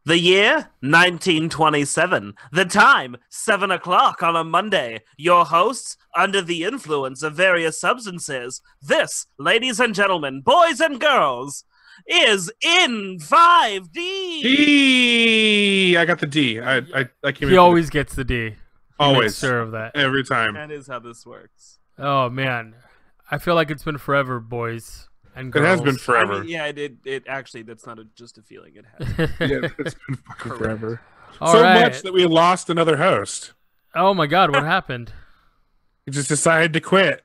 The year 1927. The time 7 o'clock on a Monday. Your hosts under the influence of various substances. This, ladies and gentlemen, boys and girls, is in 5D. D. I got the D. I came. He always gets the D. He always makes sure of that. every time. That is how this works. Oh man, I feel like it's been forever, boys and It girls. has been I forever. mean, yeah, it actually, that's not just a feeling. It has. Yeah, it's been fucking forever. All So right. much that we lost another host. Oh my God, what happened? He just decided to quit.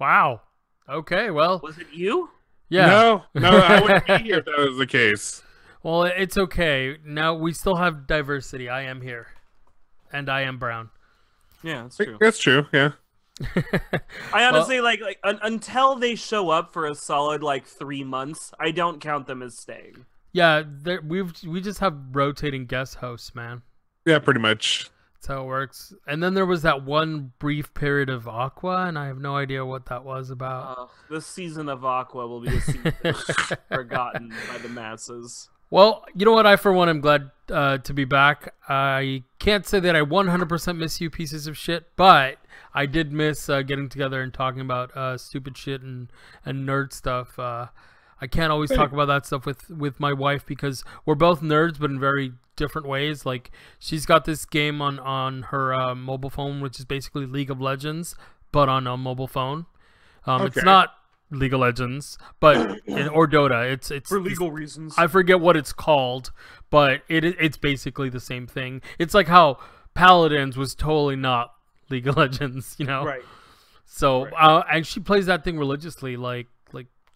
Wow. Okay, well, Was it you? yeah. No, I wouldn't be here if that was the case. Well, it's okay. Now we still have diversity. I am here, and I am brown. Yeah, that's true. That's true. Yeah. I honestly until they show up for a solid 3 months, I don't count them as staying. Yeah, we just have rotating guest hosts, man. Yeah, pretty much. That's how it works. And then there was that one brief period of Aqua, and I have no idea what that was about. This season of Aqua will be a season forgotten by the masses. Well, you know what? I, for one, am glad to be back. I can't say that I 100% miss you pieces of shit, but I did miss getting together and talking about stupid shit and nerd stuff. I can't always talk about that stuff with my wife because we're both nerds, but in very different ways. Like, she's got this game on her mobile phone, which is basically League of Legends, but on a mobile phone. It's not League of Legends, but or Dota. It's For legal reasons. I forget what it's called, but it's basically the same thing. It's like how Paladins was totally not League of Legends, you know? Right. So, and she plays that thing religiously. Like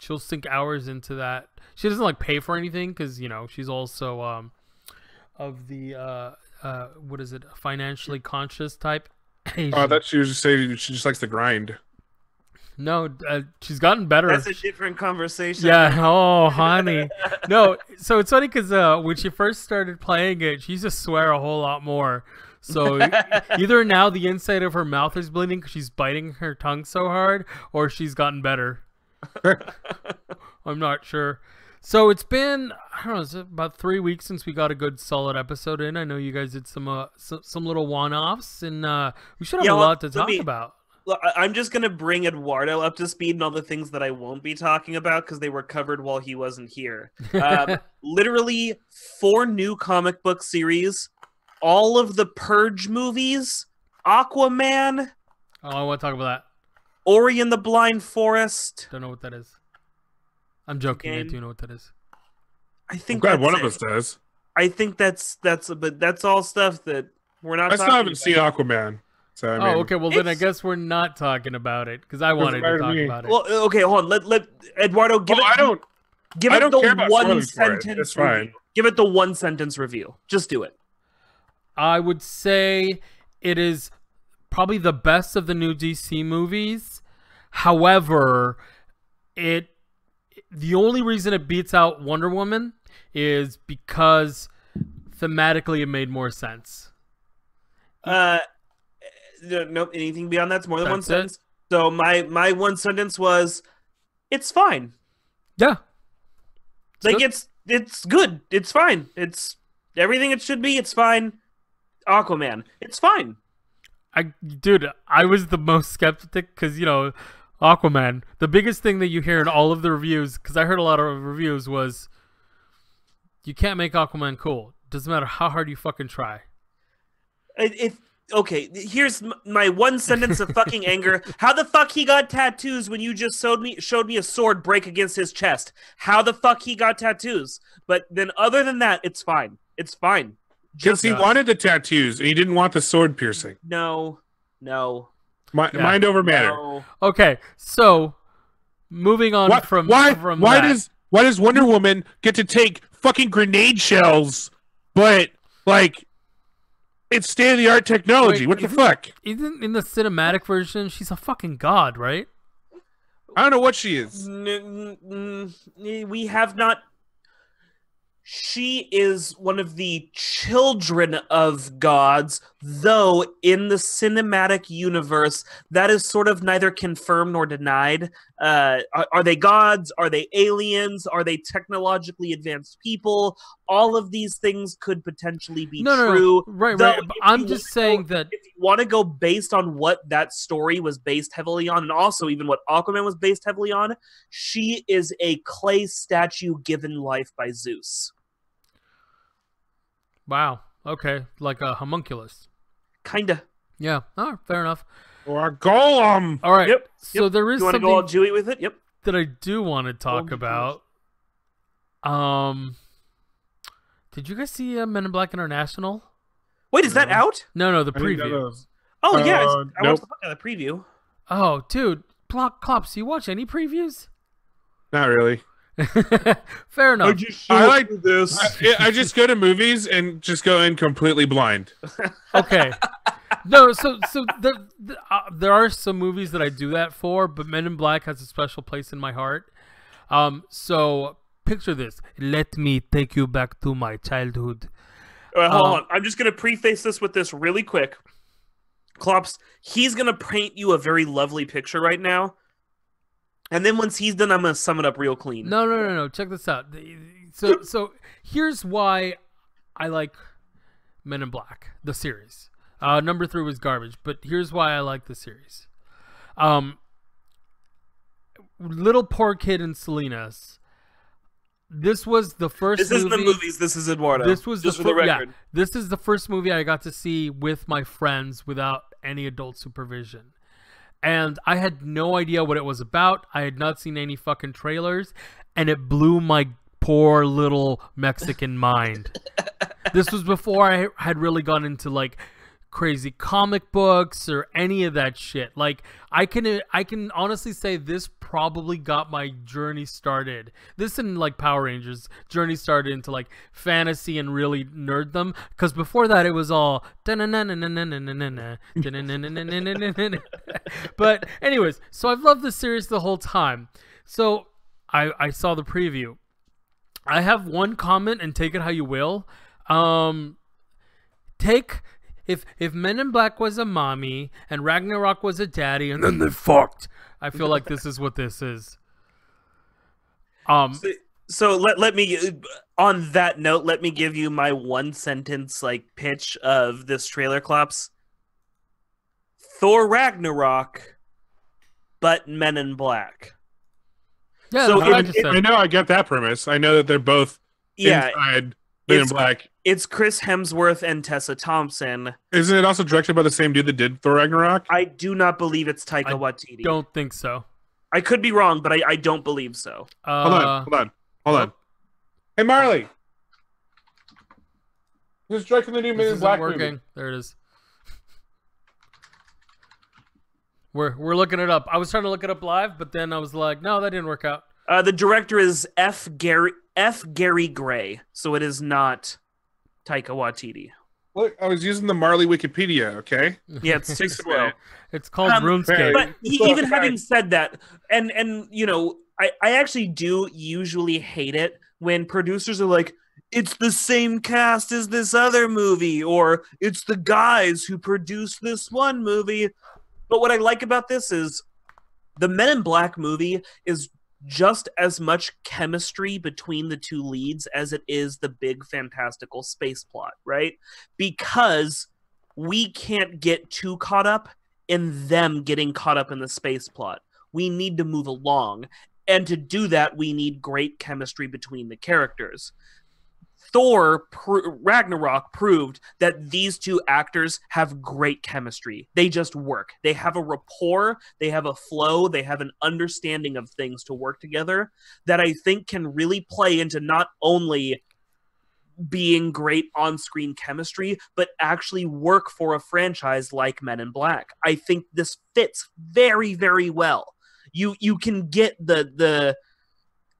she'll sink hours into that. She doesn't pay for anything because she's also of the what is it, financially conscious type. Oh, I thought she was just saying she just likes to grind. No, she's gotten better. That's a different conversation. Yeah. Oh, honey. No. So it's funny because when she first started playing it, she used to swear a whole lot more. So either now the inside of her mouth is bleeding because she's biting her tongue so hard, or she's gotten better. I'm not sure. So it's been, I don't know, it's about 3 weeks since we got a good solid episode in. I know you guys did some little one-offs, and we should have a lot to talk about. I'm just going to bring Eduardo up to speed on all the things that I won't be talking about because they were covered while he wasn't here. Literally 4 new comic book series, all of the Purge movies, Aquaman. Oh, I want to talk about that. Ori and the Blind Forest. Don't know what that is. I'm joking. I do know what that is. I think I'm glad one of us does. I think that's all stuff that we're not. I still haven't seen Aquaman. So, I mean, okay. Well, then I guess we're not talking about it because I wanted to talk about it. Well, okay, hold on. Let Eduardo give it. I don't care the about one spoilers for it. sentence. It's fine. Give it the one sentence review. Just do it. I would say it is probably the best of the new DC movies. However, the only reason it beats out Wonder Woman is because thematically it made more sense. Nope. Anything beyond that's more than one That's sentence. it? So my one sentence was, it's fine. Yeah. It's good. It's fine. It's everything it should be. It's fine. Aquaman. It's fine. Dude, I was the most skeptic because, Aquaman, the biggest thing that you hear in all of the reviews, because I heard a lot of reviews, was you can't make Aquaman cool. Doesn't matter how hard you fucking try. Okay, here's my one sentence of fucking anger. How the fuck he got tattoos when you just showed me a sword break against his chest? How the fuck he got tattoos? But then other than that, it's fine. It's fine. Because he wanted the tattoos and he didn't want the sword piercing. No. Mind over matter. No. Okay, so moving on why does Wonder Woman get to take fucking grenade shells, but it's state-of-the-art technology? What the fuck? Isn't in the cinematic version she's a fucking god, right? I don't know what she is. We have not. She is one of the children of gods Though in the cinematic universe, that is sort of neither confirmed nor denied. Are they gods? Are they aliens? Are they technologically advanced people? All of these things could potentially be true. No. Right. Though, But I'm just saying that if you want to go based on what that story was based heavily on, and also even what Aquaman was based heavily on, she is a clay statue given life by Zeus. wow. Okay, like a homunculus. Kinda. Yeah. Oh, fair enough. Or a golem. All right. Yep. So there is You want to something go all Jewy with it? Yep. that I do want to talk about. Did you guys see Men in Black International? Wait, is that out? No, the I didn't know preview. those. Oh yeah, I nope. watched the fuck out of the preview. Oh, dude, Klops, you watch any previews? Not really. Fair enough. I like this. I just go to movies and just go in completely blind. Okay. No, so there are some movies that I do that for, but Men in Black has a special place in my heart. So picture this. Let me take you back to my childhood. Hold on. I'm just going to preface this with this really quick. Klops, he's going to paint you a very lovely picture right now. And then once he's done, I'm going to sum it up real clean. No. Check this out. So here's why I like Men in Black, the series. Number 3 was garbage, but here's why I like the series. Little Poor Kid in Salinas. This was the first This isn't the movies, this is Eduardo. This was just the for the record. Yeah, this is the first movie I got to see with my friends without any adult supervision. And I had no idea what it was about. I had not seen any fucking trailers, and it blew my poor little Mexican mind. This was before I had really gone into like crazy comic books or any of that shit. Like I can honestly say this probably got my journey started. This and like Power Rangers journey started into like fantasy and really nerddom, because before that it was all but anyways, so I've loved this series the whole time. So I saw the preview. I have one comment, and take it how you will. If Men in Black was a mommy and Ragnarok was a daddy, and then they fucked, I feel like this is what this is. So let me, on that note, let me give you my one sentence like pitch of this trailer, Klops. Thor Ragnarok, but Men in Black. Yeah, So that's what I just said. I know I get that premise. I know that they're both inside Men in Black. It's Chris Hemsworth and Tessa Thompson. Isn't it also directed by the same dude that did Thor Ragnarok? I do not believe it's Taika Waititi. Don't think so. I could be wrong, but I don't believe so. Hold on. Hey, Marley. Who's directing the new Men in Black movie? There it is. We're looking it up. I was trying to look it up live, but then I was like, no, that didn't work out. The director is F. Gary Gray, so it is not Taika Waititi. Look, I was using the Marley Wikipedia, okay? Yeah, it's too slow. It's called RuneScape. But even having said that, and you know, I actually do usually hate it when producers are like, it's the same cast as this other movie, or it's the guys who produced this one movie. But what I like about this is the Men in Black movie is just as much chemistry between the two leads as it is the big fantastical space plot, right? Because we can't get too caught up in them getting caught up in the space plot. We need to move along. And to do that, we need great chemistry between the characters. Thor Ragnarok proved that these two actors have great chemistry. They just work. They have a rapport, they have a flow, they have an understanding of things to work together that I think can really play into not only being great on-screen chemistry, but actually work for a franchise like Men in Black. I think this fits very, very well. You can get the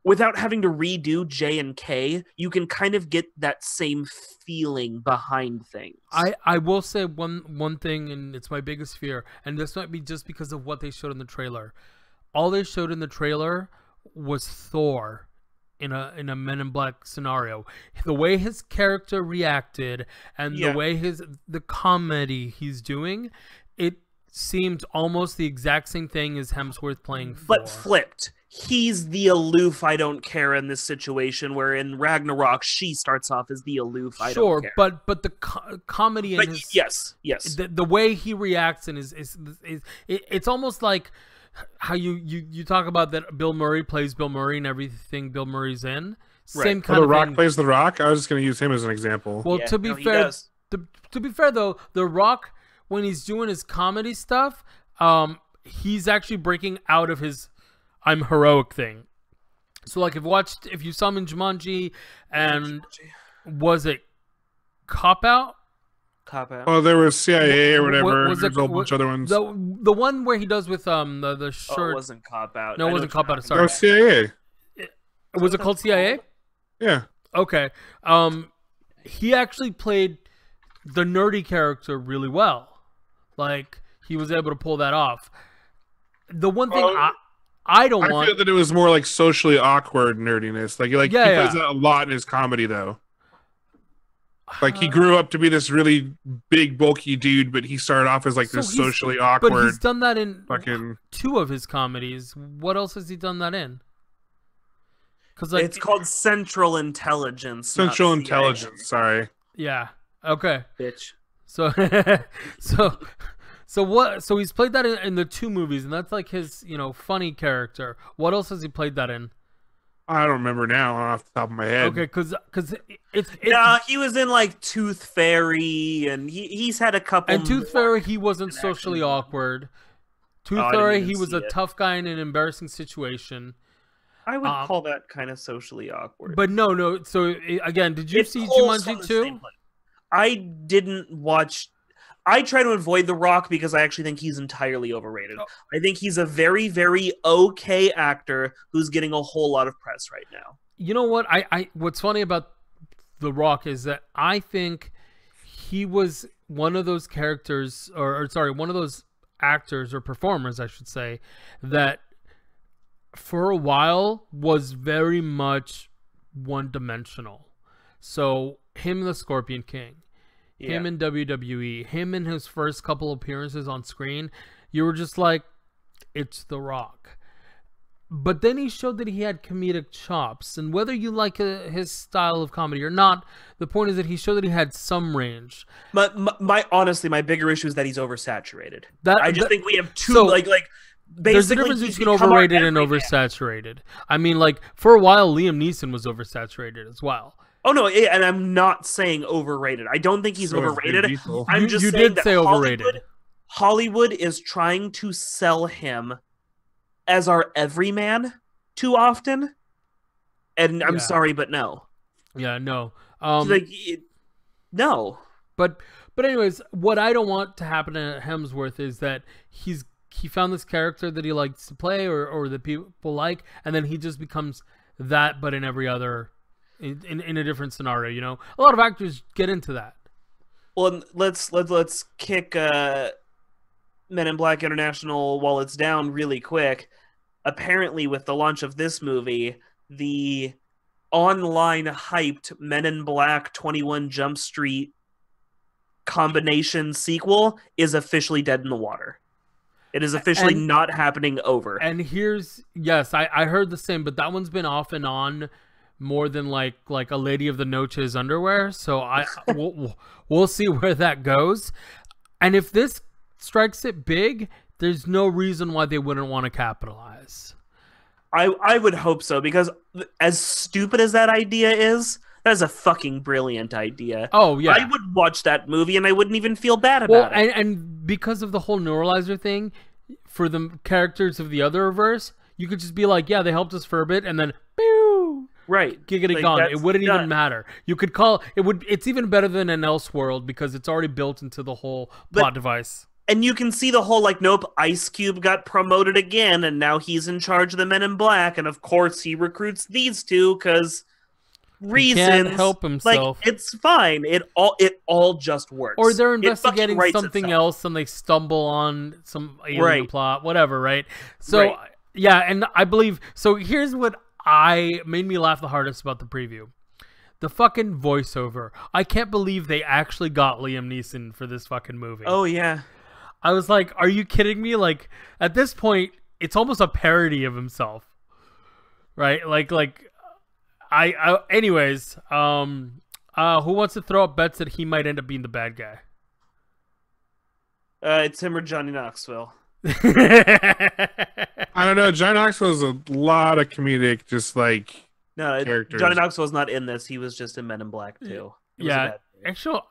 without having to redo J and K, you can kind of get that same feeling behind things. I will say one thing, and it's my biggest fear, and this might be just because of what they showed in the trailer. All they showed in the trailer was Thor in a Men in Black scenario. The way his character reacted and the way the comedy he's doing, it seemed almost the exact same thing as Hemsworth playing Thor. But flipped. He's the aloof, I don't care in this situation, where in Ragnarok, she starts off as the aloof, I don't care. Sure, but the comedy in his... Yes. The way he reacts and it's almost like how you talk about that Bill Murray plays Bill Murray and everything Bill Murray's in. Same kind The of Rock thing. plays The Rock? I was just going to use him as an example. Well, to be fair, to be fair though, The Rock, when he's doing his comedy stuff, he's actually breaking out of his I'm heroic thing. So like if you saw him in Jumanji and was it Cop Out? Cop Out. Oh, there was CIA or whatever. There's a whole bunch of other ones. The one where he does with the shirt. Oh, it wasn't Cop Out. No, it wasn't Cop Out. Sorry. That was CIA. Was it called CIA? Yeah. Okay. He actually played the nerdy character really well. Like he was able to pull that off. The one thing I feel that it was more like socially awkward nerdiness. Like he plays that a lot in his comedy though. Like he grew up to be this really big bulky dude, but he started off as like this socially awkward. But he's done that in two of his comedies. What else has he done that in? Because it's called Central Intelligence. Central Intelligence. Sorry. Yeah. Okay. Bitch. So what? So he's played that in the two movies, and that's like his, funny character. What else has he played that in? I don't remember now off the top of my head. Okay, because it's he was in like Tooth Fairy, and he's had a couple. And Tooth Fairy, he wasn't socially awkward. Tooth Fairy, he was a tough guy in an embarrassing situation. I would call that kind of socially awkward. But no. So again, did you see Jumanji 2? I didn't watch. I try to avoid The Rock because I actually think he's entirely overrated. I think he's a very, very okay actor who's getting a whole lot of press right now. You know what? What's funny about The Rock is that I think he was one of those characters, one of those actors or performers, I should say, that for a while was very much one-dimensional. So him, the Scorpion King. Him in WWE, him in his first couple appearances on screen, you were just like, it's The Rock. But then he showed that he had comedic chops, and whether you like his style of comedy or not, the point is that he showed that he had some range. But honestly, my bigger issue is that he's oversaturated. I just think we have basically there's a difference between overrated and oversaturated. I mean, like for a while, Liam Neeson was oversaturated as well. Oh no, and I'm not saying overrated. I don't think he's overrated. I'm just saying that overrated. Hollywood is trying to sell him as our everyman too often, and I'm sorry, but no. Yeah, no. No. But anyways, what I don't want to happen to Hemsworth is that he found this character that he likes to play or that people like, and then he just becomes that, but in every other. In a different scenario, a lot of actors get into that. Well, let's kick Men in Black International while it's down really quick. Apparently, with the launch of this movie, the online hyped Men in Black 21 Jump Street combination sequel is officially dead in the water. It is officially not happening over. And I heard the same, but that one's been off and on more than like a Lady of the Noche's underwear, so we'll see where that goes. And if this strikes it big, there's no reason why they wouldn't want to capitalize. I would hope so, because as stupid as that idea is, that is a fucking brilliant idea. Oh yeah, I would watch that movie and I wouldn't even feel bad about it. And because of the whole neuralizer thing, for the characters of the other verse, you could just be like, yeah, they helped us for a bit, and then pew. Right. Giggity gone. It wouldn't even matter. You could call it it's even better than an Elseworld because it's already built into the whole plot device. And you can see the whole nope, Ice Cube got promoted again and now he's in charge of the Men in Black, and of course he recruits these two because reasons. He can't help himself. It's fine. It all just works. Or they're investigating something else and they stumble on some alien plot, whatever, right? So yeah, and I believe here's what made me laugh the hardest about the preview. The fucking voiceover. I can't believe they actually got Liam Neeson for this fucking movie. Oh, yeah. I was like, are you kidding me? Like, at this point, it's almost a parody of himself. Right? Anyways, who wants to throw up bets that he might end up being the bad guy? It's him or Johnny Knoxville. I don't know. Johnny Knoxville's a lot of comedic, just like... No, characters. Johnny Knoxville was not in this. He was just in Men in Black too. Yeah, actually,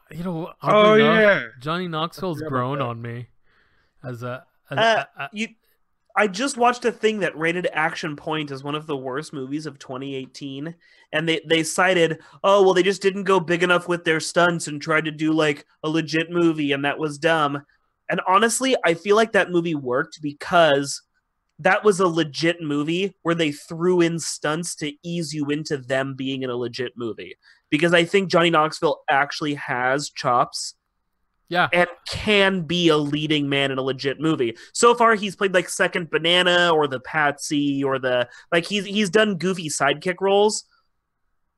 Johnny Knoxville's grown on me. I just watched a thing that rated Action Point as one of the worst movies of 2018, and they cited, oh well, they just didn't go big enough with their stunts and tried to do like a legit movie, and that was dumb. And honestly, I feel like that movie worked because that was a legit movie where they threw in stunts to ease you into them being in a legit movie. Because I think Johnny Knoxville actually has chops. Yeah. And can be a leading man in a legit movie. So far, he's played like Second Banana or the Patsy or the... Like, he's done goofy sidekick roles.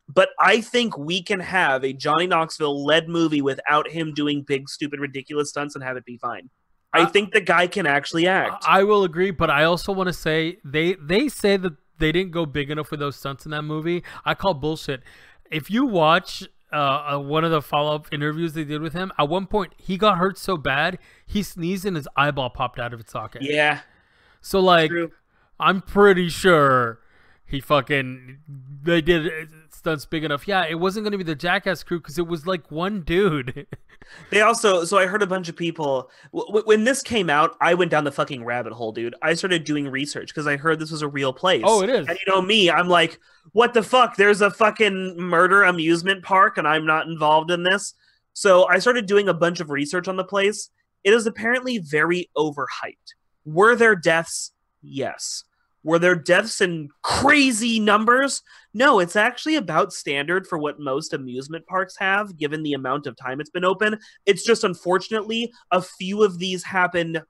But I think we can have a Johnny Knoxville-led movie without him doing big, stupid, ridiculous stunts and have it be fine. I think the guy can actually act. I will agree, but I also want to say they say that they didn't go big enough with those stunts in that movie. I call bullshit. If you watch one of the follow-up interviews they did with him, at one point he got hurt so bad he sneezed and his eyeball popped out of its socket. Yeah. So like, True. I'm pretty sure they did stunts big enough. Yeah, it wasn't going to be the Jackass crew because it was like one dude. They also, so I heard a bunch of people, when this came out, I went down the fucking rabbit hole, dude. I started doing research because I heard this was a real place. Oh, it is. And you know me, I'm like, what the fuck? There's a fucking murder amusement park and I'm not involved in this. So I started doing a bunch of research on the place. It is apparently very overhyped. Were there deaths? Yes. Were there deaths in crazy numbers? No, it's actually about standard for what most amusement parks have, given the amount of time it's been open. It's just, unfortunately, a few of these happen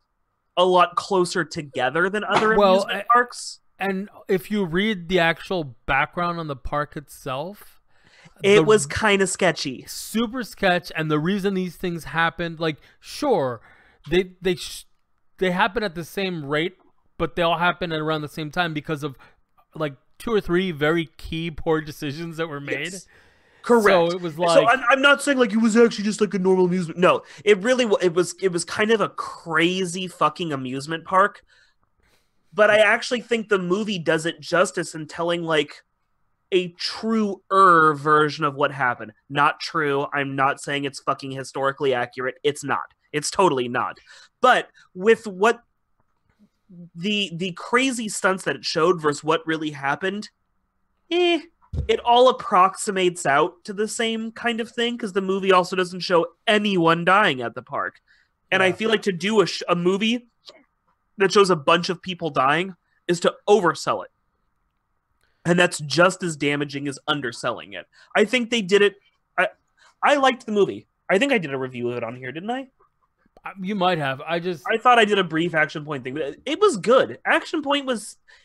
a lot closer together than other amusement parks. And if you read the actual background on the park itself, it was kind of sketchy. Super sketch, and the reason these things happened, like, sure, they happen at the same rate, but they all happen at around the same time because of like 2 or 3 very key poor decisions that were made. Yes. Correct. So it was like, so I'm not saying like it was actually just like a normal amusement. No, it was kind of a crazy fucking amusement park. But I actually think the movie does it justice in telling like a truer version of what happened. Not true. I'm not saying it's fucking historically accurate. It's not. It's totally not. But with what the crazy stunts that it showed versus what really happened, it all approximates out to the same kind of thing because the movie also doesn't show anyone dying at the park. And I feel like to do a movie that shows a bunch of people dying is to oversell it. And that's just as damaging as underselling it. I think they did it. I liked the movie. I think I did a review of it on here, didn't I? You might have. I thought I did a brief Action Point thing, but it was good. Action Point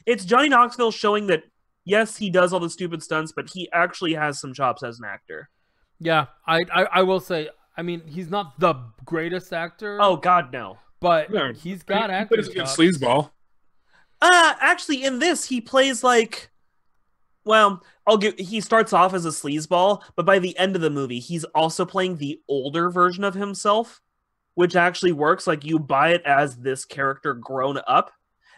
it's Johnny Knoxville showing that, yes, he does all the stupid stunts, but he actually has some chops as an actor. Yeah, I will say, I mean, he's not the greatest actor. Oh, God, no. But he's got acting chops. Sleazeball. Actually, in this, he plays like, well, he starts off as a sleazeball, but by the end of the movie, he's also playing the older version of himself, which actually works. Like, you buy it as this character grown up,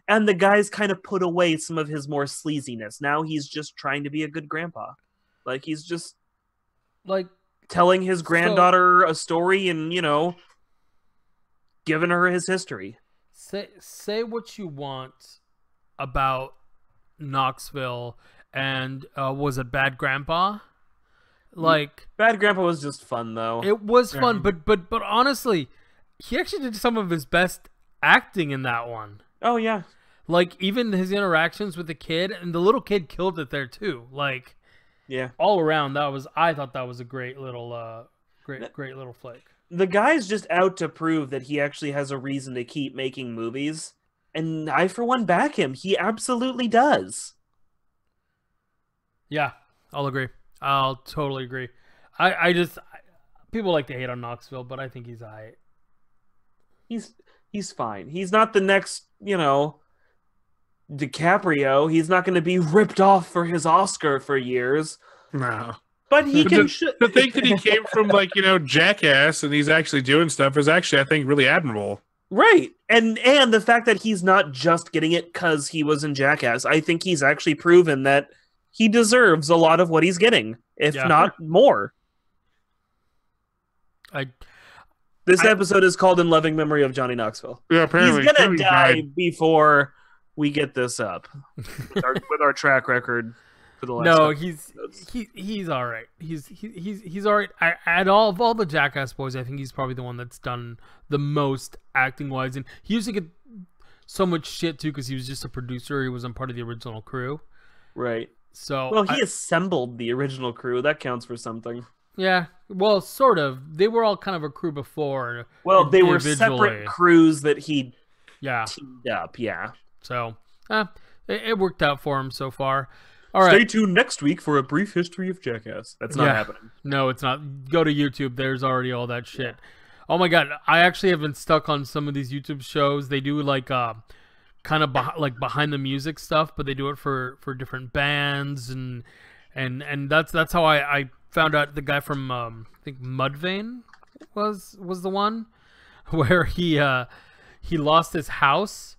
and the guy's kind of put away some of his more sleaziness. Now he's just trying to be a good grandpa. Like, he's just like telling his granddaughter a story and, you know, giving her his history. Say what you want about Knoxville and was it Bad Grandpa? Like, Bad Grandpa was just fun though. It was fun, but honestly, he actually did some of his best acting in that one. Oh yeah. Like, even his interactions with the kid, and the little kid killed it there too. Like, yeah, all around I thought that was a great little great little flick. The guy's just out to prove that he actually has a reason to keep making movies, and I for one back him. He absolutely does. Yeah, I'll agree. I'll totally agree. People like to hate on Knoxville, but I think he's alright. He's fine. He's not the next, DiCaprio. He's not going to be ripped off for his Oscar for years. No. But he can... The thing that he came from, Jackass, and he's actually doing stuff is actually, I think, really admirable. Right. And the fact that he's not just getting it because he was in Jackass, I think he's actually proven that he deserves a lot of what he's getting, if not more. This episode is called In Loving Memory of Johnny Knoxville. Yeah, apparently. He's going to die before we get this up with our track record. For the last he's all right. He's all right. Out of all the Jackass boys, I think he's probably the one that's done the most acting wise, and he used to get so much shit too because he was just a producer. He wasn't part of the original crew, right? So he assembled the original crew. That counts for something. Yeah, well, sort of. They were all kind of a crew before. Well, they were separate crews that he teamed up. Yeah. So it worked out for him so far. All right. Stay tuned next week for a brief history of Jackass. That's not happening. No, it's not. Go to YouTube. There's already all that shit. Yeah. Oh my god, I actually have been stuck on some of these YouTube shows. They do kind of behind the music stuff, but they do it for different bands and that's how I found out the guy from I think Mudvayne was the one where he lost his house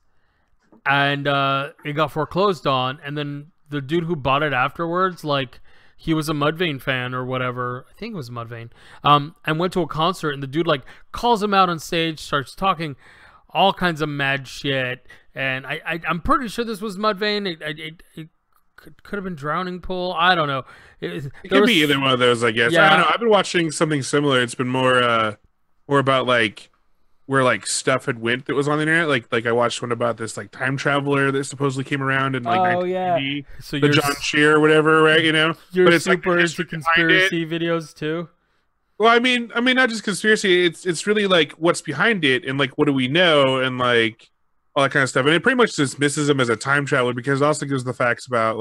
and it got foreclosed on, and then the dude who bought it afterwards, he was a Mudvayne fan or whatever. I think it was Mudvayne. And went to a concert, and the dude calls him out on stage, starts talking all kinds of mad shit. And I'm pretty sure this was Mudvayne. It could have been Drowning Pool. I don't know. It could be either one of those, I guess. Yeah. I don't know. I've been watching something similar. It's been more about where stuff had went that was on the internet. Like I watched one about this time traveler that supposedly came around in 1980. So the John Shear or whatever, right? You're but it's super into conspiracy videos too. Well, I mean, not just conspiracy. It's really what's behind it and what do we know and all that kind of stuff. And it pretty much dismisses him as a time traveler because it also gives the facts about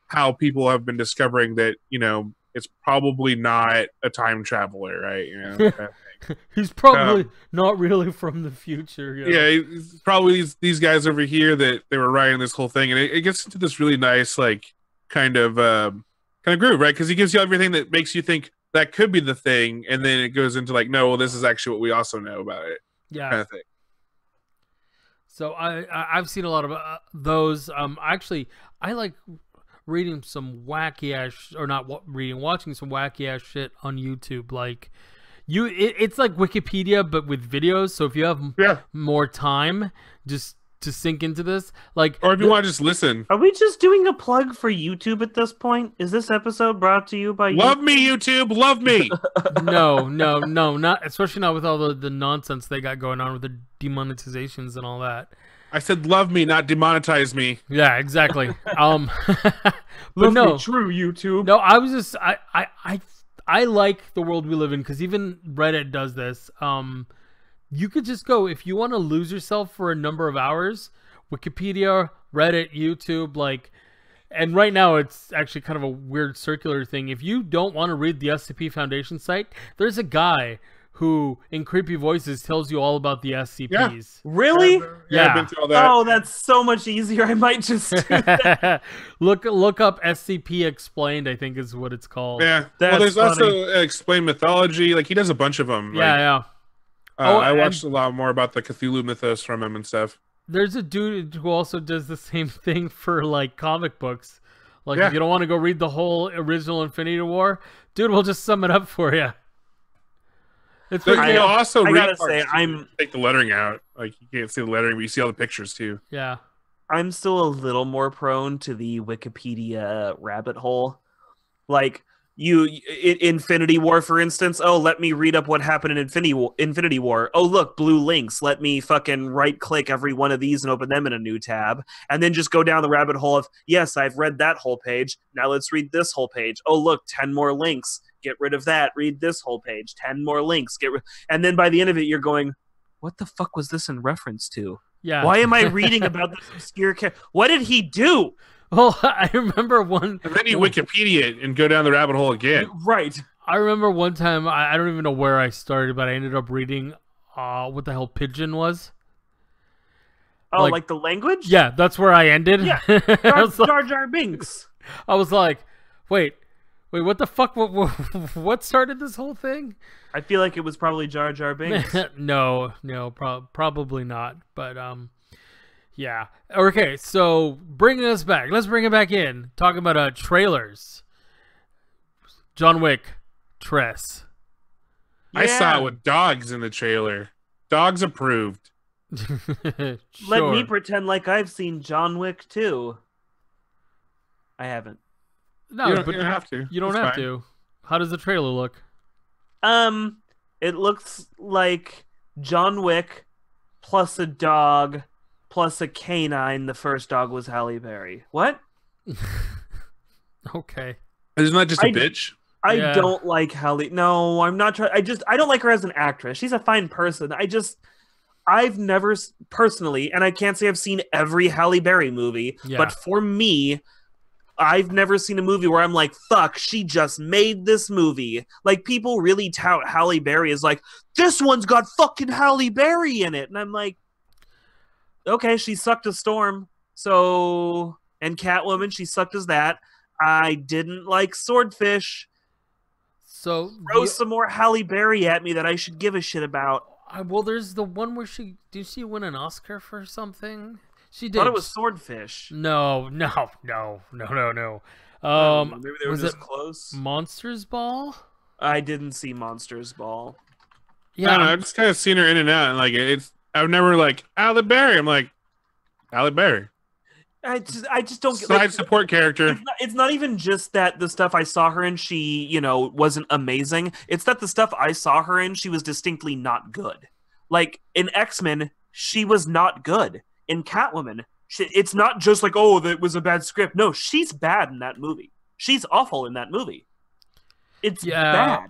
how people have been discovering that it's probably not a time traveler, right? He's probably not really from the future. Yeah, it's probably these guys over here that they were writing this whole thing, and it gets into this really nice kind of groove, right? Because he gives you everything that makes you think that could be the thing, and then it goes into no, well, this is actually what we also know about it. Yeah, kind of thing. So I've seen a lot of those. Actually, I like reading some wacky ass, or not reading, watching some wacky ass shit on YouTube. It's like Wikipedia but with videos. So if you have more time, just to sink into this, or if you want to just listen. Are we just doing a plug for YouTube at this point? Is this episode brought to you by Love me, YouTube, love me. No, not especially not with all the nonsense they got going on with the demonetizations and all that. I said love me, not demonetize me. Yeah, exactly. Love me true, YouTube. No, I was just I like the world we live in because even Reddit does this. You could just go, if you want to lose yourself for a number of hours, Wikipedia, Reddit, YouTube, and right now it's actually kind of a weird circular thing. If you don't want to read the SCP Foundation site, there's a guy who, in creepy voices, tells you all about the SCPs. Yeah. Really? Yeah, I've been through all that. Oh, that's so much easier. I might just do that. Look up SCP Explained, I think is what it's called. Yeah. There's funny. Also Explained Mythology. He does a bunch of them. Yeah. I watched a lot more about the Cthulhu mythos from him and stuff. There's a dude who also does the same thing for comic books. If you don't want to go read the whole original Infinity War, dude, we'll just sum it up for you. It's I gotta say, take the lettering out. You can't see the lettering, but you see all the pictures too. Yeah. I'm still a little more prone to the Wikipedia rabbit hole. Infinity War, for instance. Oh, let me read up what happened in Infinity War. Oh, look, blue links. Let me fucking right-click every one of these and open them in a new tab. And then just go down the rabbit hole of, yes, I've read that whole page. Now let's read this whole page. Oh, look, 10 more links. Get rid of that. Read this whole page. 10 more links. And then by the end of it, you're going, what the fuck was this in reference to? Yeah. Why am I reading about this obscure character? What did he do? Well, I remember one. And then you Wikipedia it and go down the rabbit hole again. Right. I remember one time. I don't even know where I started, but I ended up reading what the hell pigeon was. Oh, like the language? Yeah, that's where I ended. Yeah. Jar Jar Binks. I was like, wait, what the fuck? What started this whole thing? I feel like it was probably Jar Jar Binks. No, probably not. But yeah. Okay, so bringing us back. Let's bring it back in. Talking about trailers. John Wick, Tress. I saw it with dogs in the trailer. Dogs approved. Sure. Let me pretend like I've seen John Wick too. I haven't. No, you don't have to. You don't have to. How does the trailer look? It looks like John Wick plus a dog plus a canine. The first dog was Halle Berry. What? Okay. Isn't that just a bitch? I don't like Halle. No, I'm not trying. I don't like her as an actress. She's a fine person. I've never personally, and I can't say I've seen every Halle Berry movie, but for me, I've never seen a movie where I'm like, fuck, she just made this movie. Like, people really tout Halle Berry as like, this one's got fucking Halle Berry in it. And I'm like, okay, she sucked a Storm. So, and Catwoman, she sucked as that. I didn't like Swordfish. So throw some more Halle Berry at me that I should give a shit about. Well, there's the one where did she win an Oscar for something? She did. I thought it was Swordfish. No. Maybe they were just close. Monsters Ball? I didn't see Monsters Ball. Yeah, I've just kind of seen her in and out, and like I've never like Halle Berry. I'm like Halle Berry. I just don't get side support character. It's not even just that the stuff I saw her in, she, wasn't amazing. It's that the stuff I saw her in, she was distinctly not good. Like in X-Men, she was not good. In Catwoman, it's not just like, oh, that was a bad script. No, she's bad in that movie. She's awful in that movie. It's bad.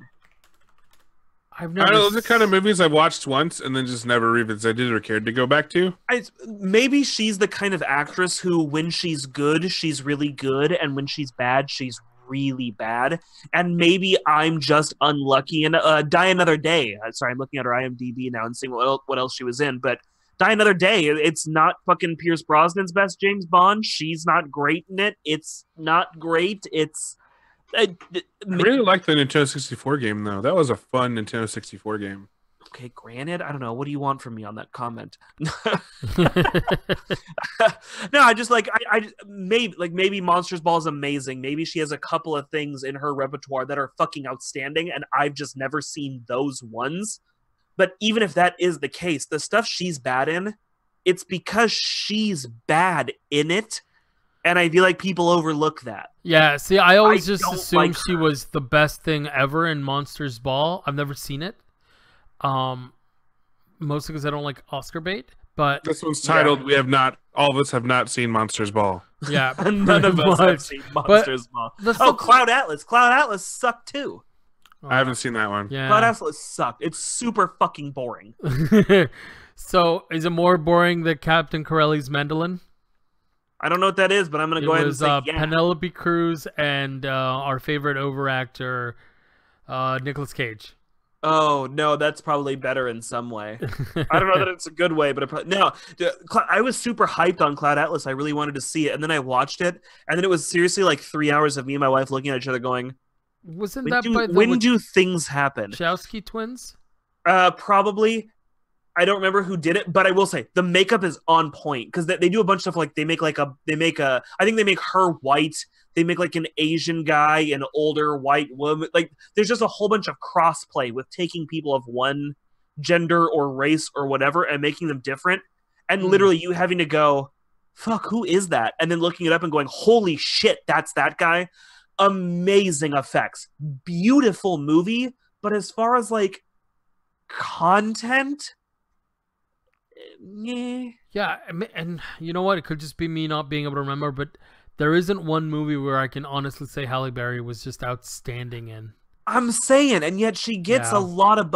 I don't know, those are the kind of movies I've watched once and then just never revisited or cared to go back to. Maybe she's the kind of actress who, when she's good, she's really good, and when she's bad, she's really bad. And maybe I'm just unlucky. And Die Another Day. Sorry, I'm looking at her IMDb now and seeing what else she was in. But Die Another Day, it's not fucking Pierce Brosnan's best James Bond. She's not great in it. It's not great. It's... I really like the Nintendo 64 game, though. That was a fun Nintendo 64 game. Okay, granted, I don't know. What do you want from me on that comment? No, I just maybe Monsters Ball is amazing. Maybe she has a couple of things in her repertoire that are fucking outstanding, and I've just never seen those ones. But even if that is the case, the stuff she's bad in, it's because she's bad in it. And I feel like people overlook that. Yeah, see, I always just assumed she was the best thing ever in Monsters Ball. I've never seen it. Mostly because I don't like Oscar bait. But this one's titled, all of us have not seen Monsters Ball. Yeah. None of us have seen Monsters Ball. Cloud Atlas. Cloud Atlas sucked too. I haven't seen that one. Yeah. Cloud Atlas sucked. It's super fucking boring. So, is it more boring than Captain Corelli's Mandolin? I don't know what that is, but I'm going to go ahead and say yeah. Penelope Cruz and our favorite overactor, Nicolas Cage. Oh, no, that's probably better in some way. I don't know that it's a good way, but I was super hyped on Cloud Atlas. I really wanted to see it, and then I watched it, and then it was seriously like 3 hours of me and my wife looking at each other going, when do things happen? Wachowski twins? Probably. I don't remember who did it, but I will say the makeup is on point because they do a bunch of stuff like I think they make her white. They make like an Asian guy, an older white woman. Like there's just a whole bunch of crossplay with taking people of one gender or race or whatever and making them different. And literally you having to go, fuck, who is that? And then looking it up and going, holy shit, that's that guy. Amazing effects. Beautiful movie. But as far as like content... Yeah, and you know what? It could just be me not being able to remember, but there isn't one movie where I can honestly say Halle Berry was just outstanding in. I'm saying, and yet she gets a lot of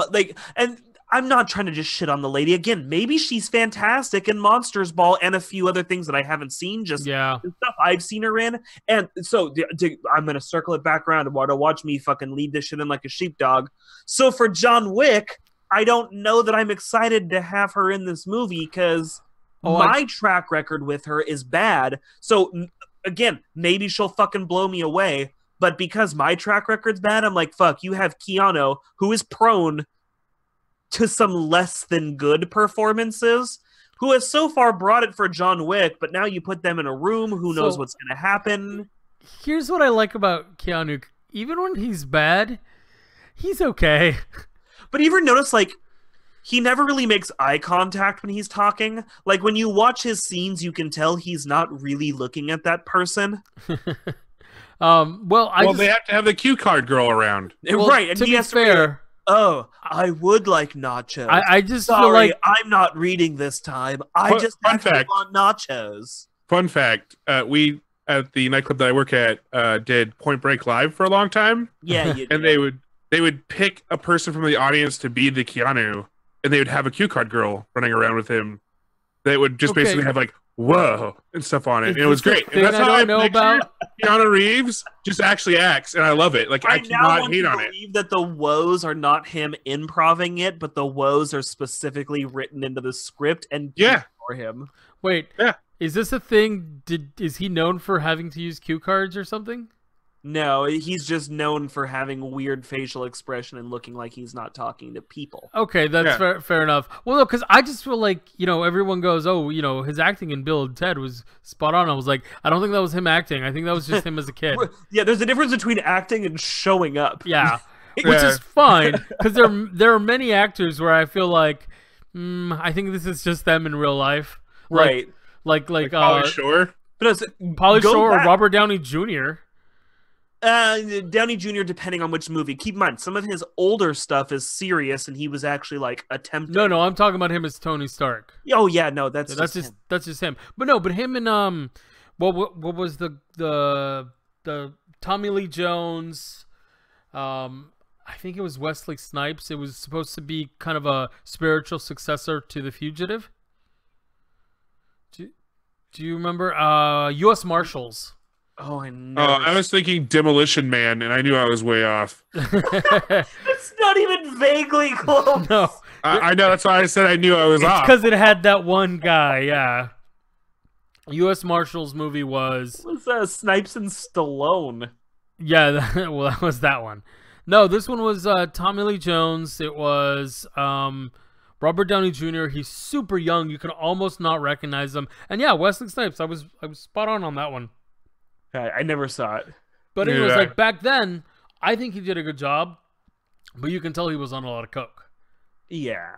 and I'm not trying to just shit on the lady. Again, maybe she's fantastic in Monsters Ball and a few other things that I haven't seen, just the stuff I've seen her in. And so I'm going to circle it back around and want to watch me fucking lead this shit in like a sheepdog. So for John Wick, I don't know that I'm excited to have her in this movie because my track record with her is bad. So again, maybe she'll fucking blow me away. But because my track record's bad, I'm like, fuck, you have Keanu, who is prone to some less than good performances, who has so far brought it for John Wick, but now you put them in a room, who knows what's going to happen. Here's what I like about Keanu. Even when he's bad, he's okay. But you ever notice, like, he never really makes eye contact when he's talking? Like, when you watch his scenes, you can tell he's not really looking at that person. They have to have the cue card girl around. Right, and to he be has fair... to be, oh, I would like nachos. I just Sorry, feel like I'm not reading this time. I just actually want nachos. Fun fact: we at the nightclub that I work at did Point Break live for a long time. Yeah, you and they would pick a person from the audience to be the Keanu, and they would have a cue card girl running around with him. They would just basically have like whoa and stuff on it. And it was great. And that's how I know about Keanu Reeves just actually acts, and I love it. Like I cannot hate on it. I believe that the woes are not him improving it, but the woes are specifically written into the script and for him. Wait, is this a thing? Is he known for having to use cue cards or something? No, he's just known for having weird facial expression and looking like he's not talking to people. Okay, that's fair enough. Well, no, because I just feel like, everyone goes, oh, his acting in Bill and Ted was spot on. I was like, I don't think that was him acting. I think that was just him as a kid. Yeah, there's a difference between acting and showing up. Yeah, which is fine, because there are many actors where I feel like, I think this is just them in real life. Right. Like Pauly Shore? Pauly Shore or Robert Downey Jr., Downey Jr. depending on which movie. Keep in mind, some of his older stuff is serious, and he was actually like attempting. No, I'm talking about him as Tony Stark. Oh yeah, no, that's just him. But him and what was the Tommy Lee Jones? I think it was Wesley Snipes. It was supposed to be kind of a spiritual successor to The Fugitive. Do you remember U.S. Marshals? Oh, I was thinking Demolition Man, and I knew I was way off. It's not even vaguely close. No, I know. That's why I said I knew I was off. Because it had that one guy. Yeah. U.S. Marshals movie was Snipes and Stallone. Yeah, that was that one. No, this one was Tommy Lee Jones. It was Robert Downey Jr. He's super young. You can almost not recognize him. And yeah, Wesley Snipes. I was spot on that one. I never saw it. But it was like back then, I think he did a good job, but you can tell he was on a lot of coke. Yeah.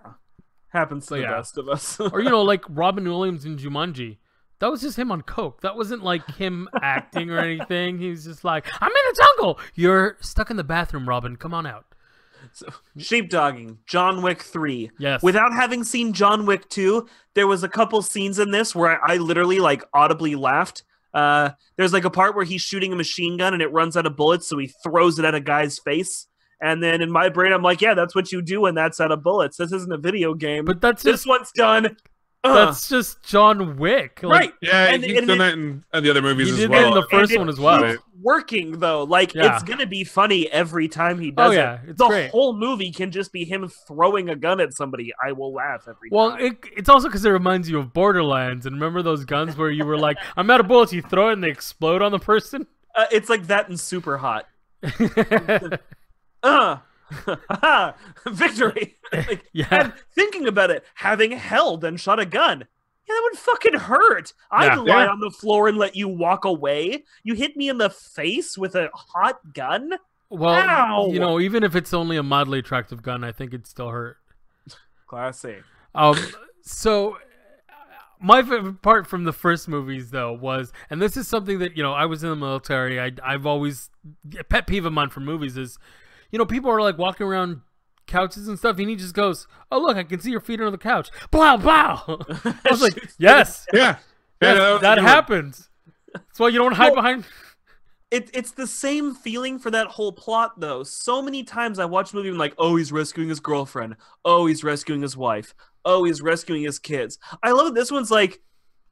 Happens to the best of us. Or, like Robin Williams in Jumanji. That was just him on coke. That wasn't like him acting or anything. He was just like, I'm in the jungle. You're stuck in the bathroom, Robin. Come on out. So, sheepdogging, John Wick 3. Yes. Without having seen John Wick 2, there was a couple scenes in this where I literally like audibly laughed. There's like a part where he's shooting a machine gun and it runs out of bullets, so he throws it at a guy's face. And then in my brain, I'm like, yeah, that's what you do when that's out of bullets. This isn't a video game. But this one's done. That's just John Wick. Right. Yeah, he's done that in the other movies as well. He did it in the first one as well. It's working, though. Like, it's going to be funny every time he does it. It's the great. Whole movie can just be him throwing a gun at somebody. I will laugh every time. Well, it's also because it reminds you of Borderlands. And remember those guns where you were like, I'm out of bullets, you throw it and they explode on the person? It's like that and Super Hot. Victory. And thinking about it, having held and shot a gun, that would fucking hurt. I'd lie on the floor and let you walk away. You hit me in the face with a hot gun. Well, ow! Even if it's only a mildly attractive gun, I think it'd still hurt. Classy. So my favorite part from the first movies, though, was, and this is something that I was in the military. I've always, a pet peeve of mine for movies is, people are like walking around couches and stuff, and he just goes, "Oh, look, I can see your feet under the couch." Blow, blow. I was like, yes. Yeah. That happens. That's why you don't hide behind. It's the same feeling for that whole plot, though. So many times I watch a movie and I'm like, oh, he's rescuing his girlfriend. Oh, he's rescuing his wife. Oh, he's rescuing his kids. I love it. This one's like,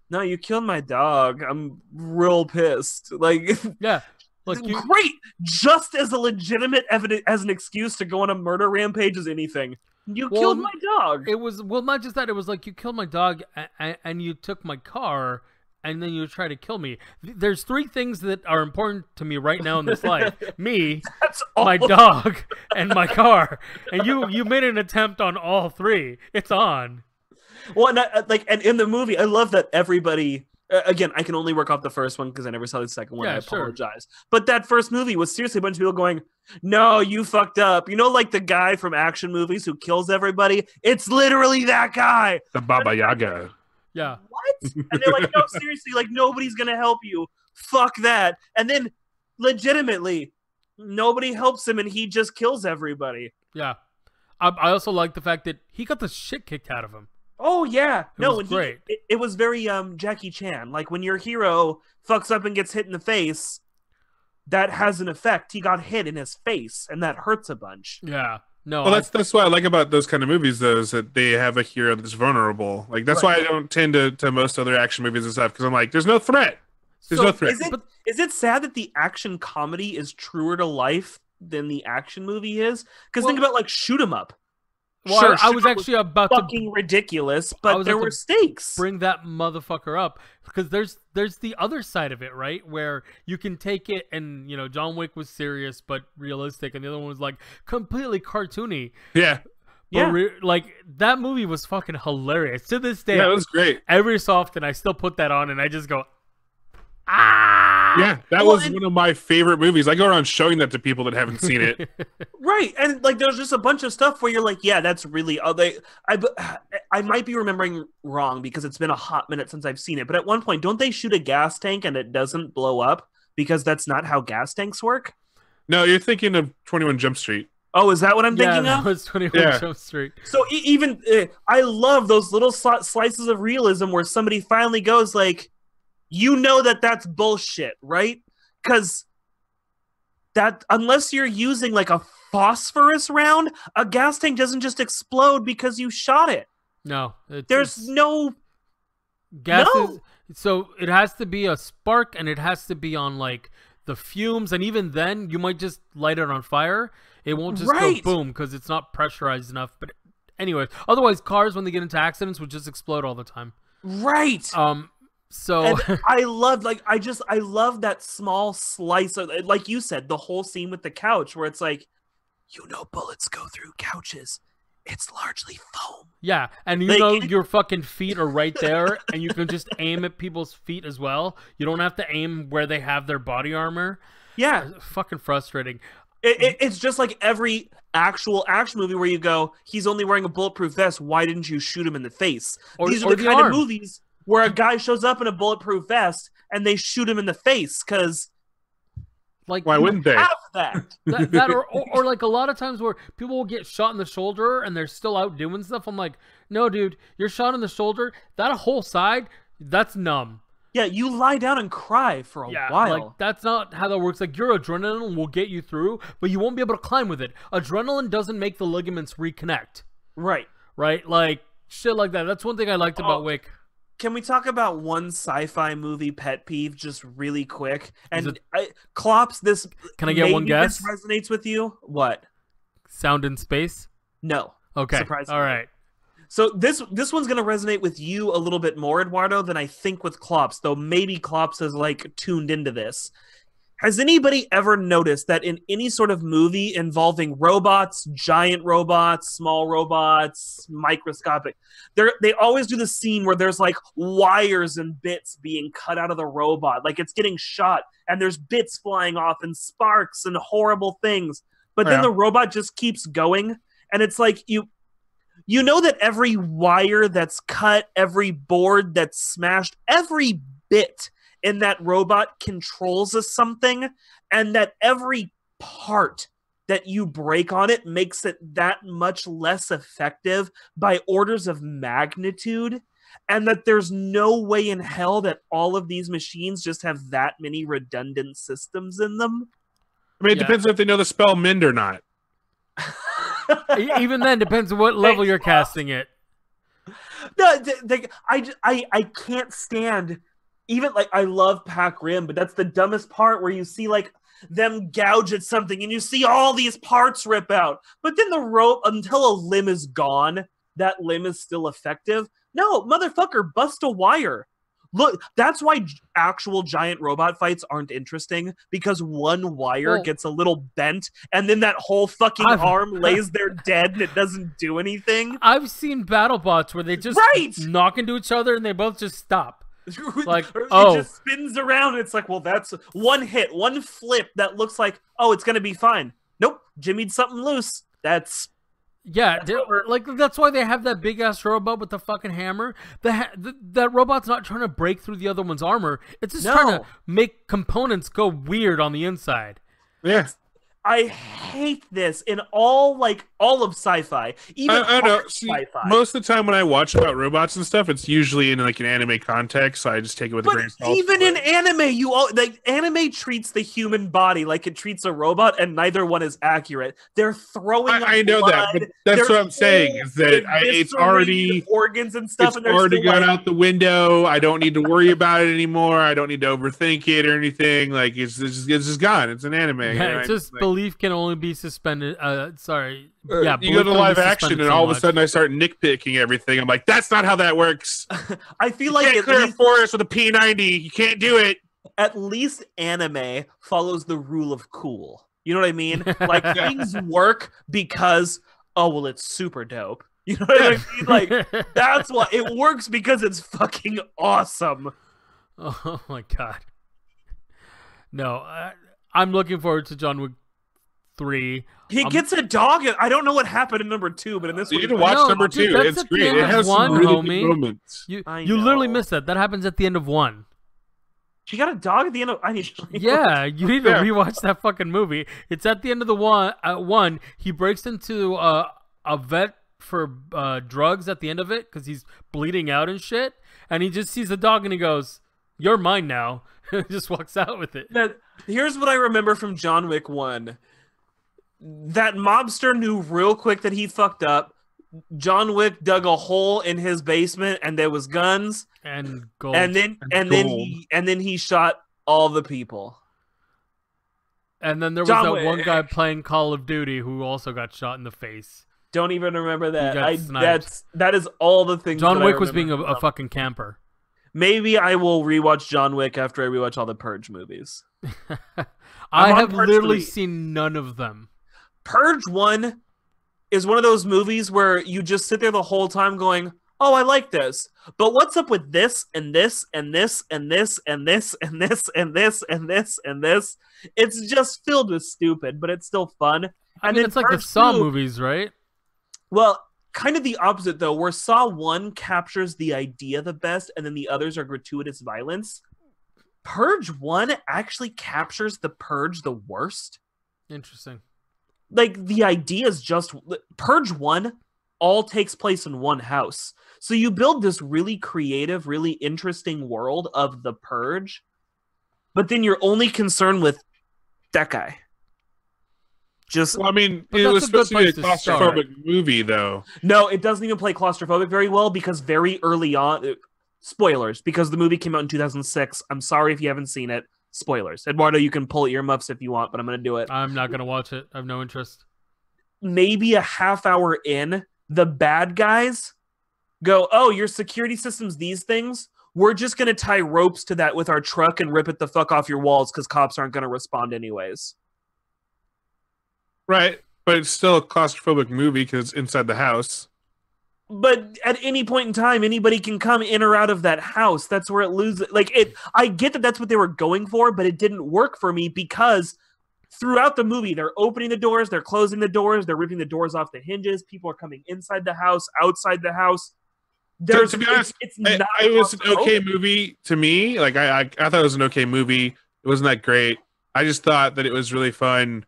no, you killed my dog. I'm real pissed. Like, yeah, like great, just as a legitimate evidence as an excuse to go on a murder rampage as anything. You killed my dog. It was not just that. It was like you killed my dog and you took my car. And then you try to kill me. There's 3 things that are important to me right now in this life: me, my dog, and my car. And you made an attempt on all 3. It's on. Well, and in the movie, I love that everybody. Again, I can only work off the first one because I never saw the second one. Yeah, I apologize. Sure. But that first movie was seriously a bunch of people going, "No, you fucked up." You know, like the guy from action movies who kills everybody. It's literally that guy, the Baba Yaga. Yeah. What? And they're like, no, seriously, like nobody's gonna help you. Fuck that. And then legitimately, nobody helps him and he just kills everybody. Yeah. I also like the fact that he got the shit kicked out of him. Oh yeah. It was great. It was very Jackie Chan. Like when your hero fucks up and gets hit in the face, that has an effect. He got hit in his face and that hurts a bunch. Yeah. No, well, that's what I like about those kind of movies, though, is that they have a hero that's vulnerable. Like that's why I don't tend to most other action movies and stuff, because I'm like, there's no threat. There's no threat. Is it sad that the action comedy is truer to life than the action movie is? Because think about like Shoot 'Em Up. Well, sure, I was actually about fucking ridiculous, but there were stakes. Bring that motherfucker up, because there's the other side of it, right? Where you can take it, and you know, John Wick was serious but realistic, and the other one was like completely cartoony. Yeah, but like that movie was fucking hilarious to this day. Yeah, it was great. Every so often, I still put that on, and I just go, ah. Yeah, that was one of my favorite movies. I go around showing that to people that haven't seen it. Right, and like there's just a bunch of stuff where you're like, yeah, that's really. I might be remembering wrong because it's been a hot minute since I've seen it. But at one point, don't they shoot a gas tank and it doesn't blow up because that's not how gas tanks work? No, you're thinking of 21 Jump Street. Oh, is that what I'm thinking of? Yeah, that was 21 Jump Street. So even I love those little slices of realism where somebody finally goes like, you know that's bullshit, right? Because that unless you're using like a phosphorus round, a gas tank doesn't just explode because you shot it. No. There's no gas. So it has to be a spark, and it has to be on like the fumes, and even then you might just light it on fire. It won't just go boom because it's not pressurized enough. But anyway, otherwise cars, when they get into accidents, would just explode all the time. Right. So and I love that small slice of, like you said, the whole scene with the couch where it's like, you know, bullets go through couches. It's largely foam. Yeah, and you know your fucking feet are right there, and you can just aim at people's feet as well. You don't have to aim where they have their body armor. Yeah. It's fucking frustrating. It's just like every actual action movie where you go, he's only wearing a bulletproof vest. Why didn't you shoot him in the face? These are the kind of movies where a guy shows up in a bulletproof vest and they shoot him in the face because, like, why wouldn't they have that? or like a lot of times where people will get shot in the shoulder and they're still out doing stuff. I'm like, no, dude, you're shot in the shoulder. That whole side, that's numb. Yeah, you lie down and cry for a while. Like, that's not how that works. Like, your adrenaline will get you through, but you won't be able to climb with it. Adrenaline doesn't make the ligaments reconnect. Right. Right? Like, shit like that. That's one thing I liked about Wick. Can we talk about one sci-fi movie pet peeve just really quick? And Klops, this... Can I get one guess? This resonates with you? What? Sound in Space? No. Okay. Surprisingly. All right. So this one's going to resonate with you a little bit more, Eduardo, than I think with Klops, though maybe Klops has, like, tuned into this. Has anybody ever noticed that in any sort of movie involving robots, giant robots, small robots, microscopic, they always do the scene where there's like wires and bits being cut out of the robot, like it's getting shot and there's bits flying off and sparks and horrible things. But then the robot just keeps going, and it's like you know that every wire that's cut, every board that's smashed, every bit in that robot controls something, and that every part that you break on it makes it that much less effective by orders of magnitude. and that there's no way in hell that all of these machines just have that many redundant systems in them. I mean, it depends if they know the spell mend or not. Even then, depends on what level you're casting it. No, I can't stand. Even like I love Pac Rim, but that's the dumbest part where you see like them gouge at something and you see all these parts rip out, but then the rope until a limb is gone, that limb is still effective. No, motherfucker, bust a wire. Look, that's why actual giant robot fights aren't interesting, because one wire gets a little bent and then that whole fucking arm lays there dead and it doesn't do anything. I've seen BattleBots where they just knock into each other and they both just stop. Like, it just spins around. It's like, well, that's one hit, one flip that looks like, oh, it's gonna be fine. Nope, jimmied something loose. That's that's why they have that big ass robot with the fucking hammer. That robot's not trying to break through the other one's armor. It's just trying to make components go weird on the inside. Yeah. I hate this in all of sci-fi. Even I know. See, most of the time when I watch about robots and stuff, it's usually in like an anime context, so I just take it with a grain of salt. Even in anime, anime treats the human body like it treats a robot, and neither one is accurate. They're throwing. I know that, but that's what I'm saying is that it's already organs and stuff. It's already gone out the window. I don't need to worry about it anymore. I don't need to overthink it or anything. Like it's just gone. It's an anime. Yeah, right? It's just belief can only be suspended. You go to live action and all of a sudden I start nitpicking everything. I'm like, that's not how that works. I feel like you can't clear a forest with a P90. You can't do it. At least anime follows the rule of cool. You know what I mean? Like things work because, oh well, it's super dope. You know what I mean? Like that's why it works, because it's fucking awesome. Oh my god. No, I'm looking forward to John Wick 3. He gets a dog. I don't know what happened in number 2, but in this one, you need to watch number 2. Dude, it's great. It has some really good moments. You literally missed that. That happens at the end of 1. She got a dog at the end of. Yeah, you need to rewatch that fucking movie. It's at the end of the one. He breaks into a vet for drugs at the end of it because he's bleeding out and shit, and he just sees the dog and he goes, "You're mine now." He just walks out with it. Here's what I remember from John Wick 1. That mobster knew real quick that he fucked up. John Wick dug a hole in his basement and there was guns and gold. And then he shot all the people. And then there was that one guy playing Call of Duty who also got shot in the face. Don't even remember that. That is all the things. John Wick was being a fucking camper. Maybe I will rewatch John Wick after I rewatch all the Purge movies. I have literally seen none of them. Purge 1 is one of those movies where you just sit there the whole time going, oh, I like this. But what's up with this and this and this and this and this and this and this and this and this? It's just filled with stupid, but it's still fun. I mean, it's like the Saw movies, right? Well, kind of the opposite, though, where Saw 1 captures the idea the best, and then the others are gratuitous violence. Purge 1 actually captures the Purge the worst. Interesting. Like, the idea is just... Purge 1 all takes place in one house. So you build this really creative, really interesting world of the Purge, but then you're only concerned with that guy. Well, I mean, it was supposed to be a claustrophobic movie, though. No, it doesn't even play claustrophobic very well, because very early on... Spoilers, because the movie came out in 2006. I'm sorry if you haven't seen it. Spoilers. Eduardo, you can pull earmuffs if you want, but I'm going to do it. I'm not going to watch it. I have no interest. Maybe a half hour in, the bad guys go, oh, your security system's these things? We're just going to tie ropes to that with our truck and rip it the fuck off your walls because cops aren't going to respond anyways. Right, but it's still a claustrophobic movie because it's inside the house. But at any point in time, anybody can come in or out of that house. That's where it loses. I get that that's what they were going for, but it didn't work for me because throughout the movie, they're opening the doors, they're closing the doors, they're ripping the doors off the hinges. People are coming inside the house, outside the house. To be honest, it was an okay movie to me. Like I thought it was an okay movie. It wasn't that great. I just thought that it was really fun.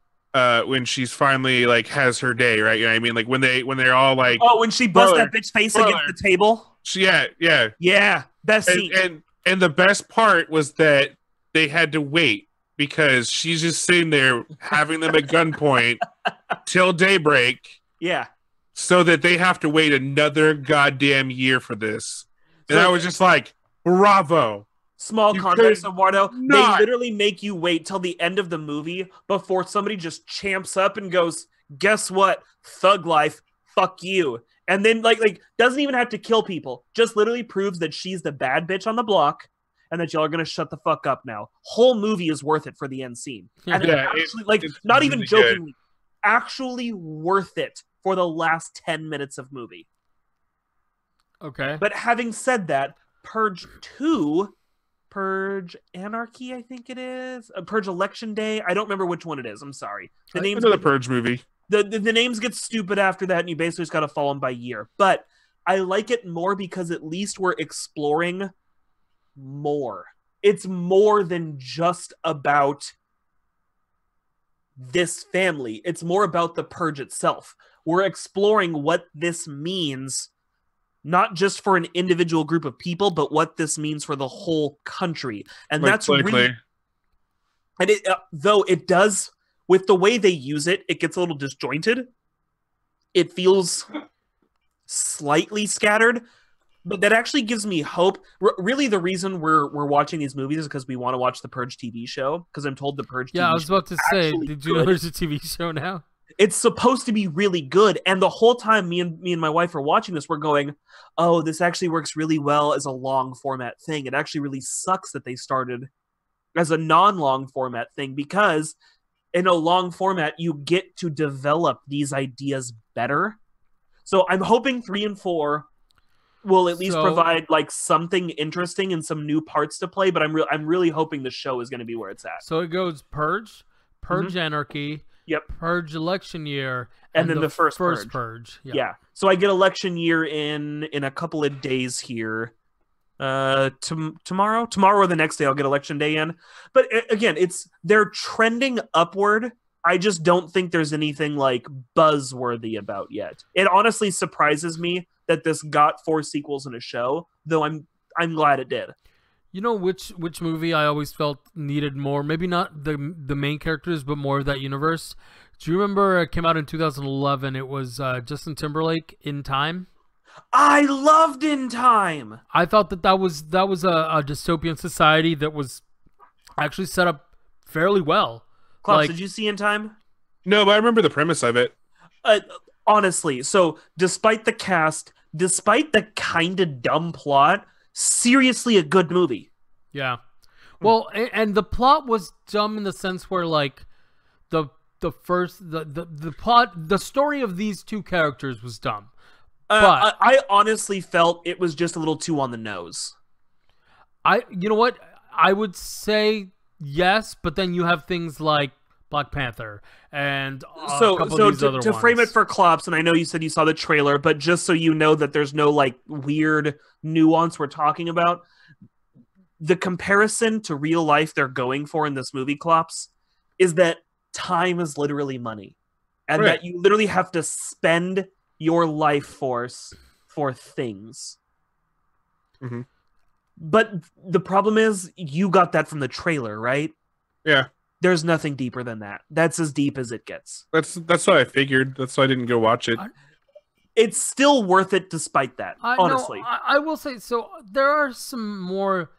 When she's finally like has her day, right? You know what I mean? Like when they're all like, oh, when she busts that bitch face against the table. Yeah, best scene. And the best part was that they had to wait because she's just sitting there having them at gunpoint till daybreak. Yeah. So that they have to wait another goddamn year for this. And I was just like, bravo. Small context, Eduardo. They literally make you wait till the end of the movie before somebody just champs up and goes, guess what? Thug life, fuck you. And then like doesn't even have to kill people. Just literally proves that she's the bad bitch on the block and that y'all are gonna shut the fuck up now. Whole movie is worth it for the end scene. And actually, not even jokingly, actually worth it for the last 10 minutes of movie. Okay. But having said that, Purge 2, Purge Anarchy, I think it is. Purge Election Day. I don't remember which one it is. I'm sorry. The name's the Purge movie. The names get stupid after that, and you basically just got to follow them by year. But I like it more because at least we're exploring more. It's more than just about this family. It's more about the Purge itself. We're exploring what this means, not just for an individual group of people, but what this means for the whole country. And that's really... And though it does... With the way they use it, it gets a little disjointed. It feels slightly scattered, but that actually gives me hope. Really, the reason we're watching these movies is because we want to watch the Purge TV show, because I'm told the Purge TV show... Yeah, I was about to say, did you know there's a TV show now? It's supposed to be really good, and the whole time me and my wife are watching this, we're going, oh, this actually works really well as a long format thing. It actually really sucks that they started as a non-long format thing, because... in a long format, you get to develop these ideas better. So I'm hoping 3 and 4 will at least provide like something interesting and some new parts to play. But I'm really hoping the show is going to be where it's at. So it goes Purge Anarchy, Purge Election Year, and then the first Purge. Yeah. So I get Election Year in a couple of days here. Tomorrow or the next day I'll get Election Day in. But again, they're trending upward. I just don't think there's anything like buzzworthy about yet. It honestly surprises me that this got 4 sequels in a show, though I'm glad it did. You know which movie I always felt needed more? Maybe not the main characters, but more of that universe. Do you remember it came out in 2011? It was Justin Timberlake, In Time. I loved In Time. I thought that was a dystopian society that was actually set up fairly well. Klaus, did you see In Time? No, but I remember the premise of it. Honestly, so despite the cast, despite the kind of dumb plot, seriously a good movie. Yeah. Well, and the plot was dumb in the sense where like the plot, the story of these two characters was dumb. But I honestly felt it was just a little too on the nose. You know what? I would say yes, but then you have things like Black Panther and a couple of these other ones. To frame it for Klops, and I know you said you saw the trailer, but just so you know that there's no like weird nuance we're talking about, the comparison to real life they're going for in this movie, Klops, is that time is literally money, and that you literally have to spend your life force for things. Mm-hmm. But the problem is you got that from the trailer, right? Yeah. There's nothing deeper than that. That's as deep as it gets. That's what I figured. That's why I didn't go watch it. It's still worth it despite that, honestly. No, I will say, so there are some more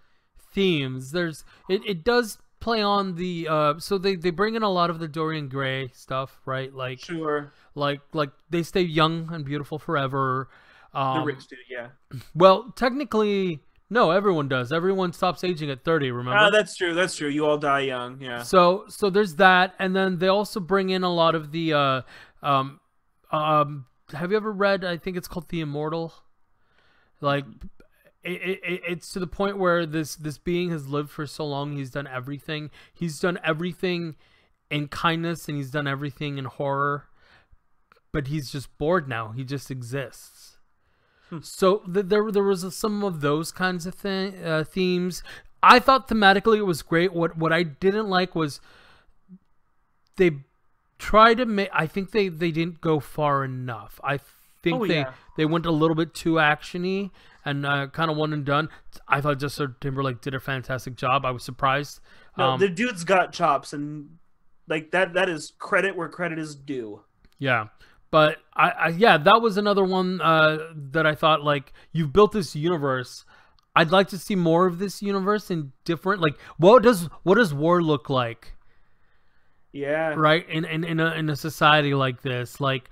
themes. It does play on the so they bring in a lot of the Dorian Gray stuff, right? Like sure. Like they stay young and beautiful forever. The rich do, yeah. Well, technically, no, everyone does. Everyone stops aging at 30, remember? That's true. That's true. You all die young, yeah. So there's that, and then they also bring in a lot of the have you ever read, I think it's called The Immortal? Like it's to the point where this being has lived for so long, he's done everything. He's done everything in kindness and he's done everything in horror. But he's just bored now. He just exists. So there was some of those kinds of themes. I thought thematically it was great. What I didn't like was they tried to make. I think they didn't go far enough. I think they went a little bit too actiony, and kind of one and done. I thought Justin Timberlake did a fantastic job. I was surprised. No, the dude's got chops, and like that is credit where credit is due. Yeah. But yeah, that was another one that I thought, like, you've built this universe. I'd like to see more of this universe in different, like, what does war look like? Yeah. Right? In a society like this, like